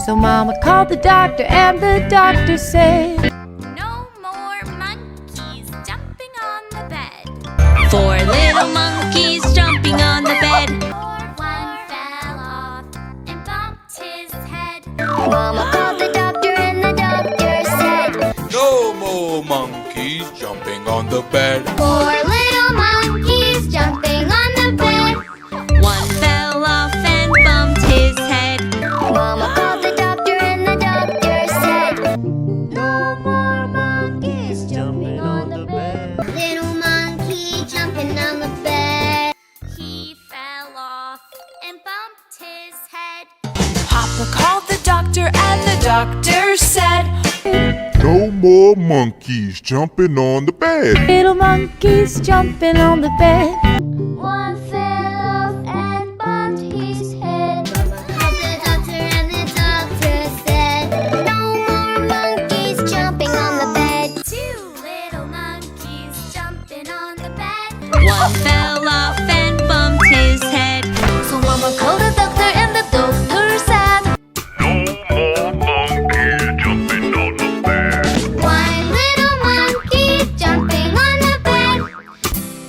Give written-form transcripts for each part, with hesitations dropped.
So Mama called the doctor and the doctor said, no more monkeys jumping on the bed. 4 little monkeys jumping on the bed. One fell off and bumped his head. Mama called the doctor and the doctor said, no more monkeys jumping on the bed. 4 little monkeys jumping on the bed. 1 fell off and bumped his head. Mama called the doctor and the doctor said, no more monkeys jumping on the bed. Little monkey jumping on the bed. He fell off and bumped his head. Papa called the doctor and the doctor said, no more monkeys jumping on the bed. little monkeys jumping on the bed. One fell off and bumped his head. Mama called the doctor and the doctor said, no more monkeys jumping on the bed. 2 little monkeys jumping on the bed. 1 fell off and bumped his head. So Mama called the doctor and the doctor said, One little monkey jumping on the bed.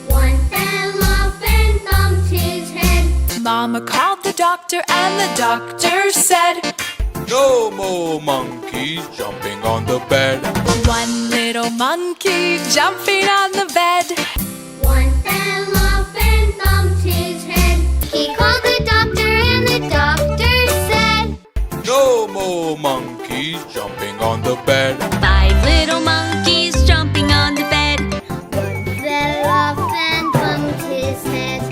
One fell off and bumped his head. Mama called the doctor and the doctor said, No more monkeys jumping on the bed. 1 little monkey jumping on the bed. One fell off and bumped his head. He called the doctor and the doctor said, No more monkeys jumping on the bed. 5 little monkeys jumping on the bed. one fell off and bumped his head.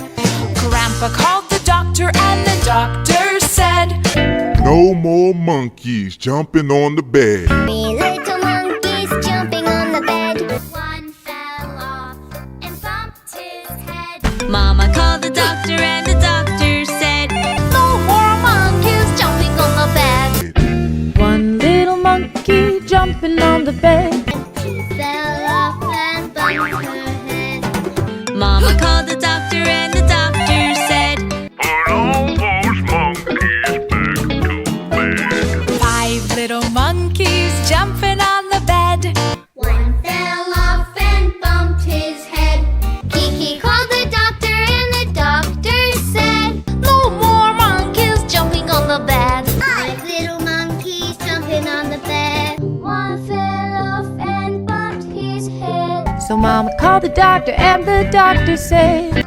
Grandpa called the doctor and the doctor said, No more monkeys jumping on the bed. 3 little monkeys jumping on the bed. 1 fell off and bumped his head. Mama called the doctor and the doctor said, no more monkeys jumping on the bed. 1 little monkey jumping on the bed. She fell off and bumped her head. Mama called the doctor and the doctor said, 5 little monkeys jumping on the bed. One fell off and bumped his head. Kiki called the doctor and the doctor said, No more monkeys jumping on the bed. 5 little monkeys jumping on the bed. One fell off and bumped his head. So Mama called the doctor and the doctor said,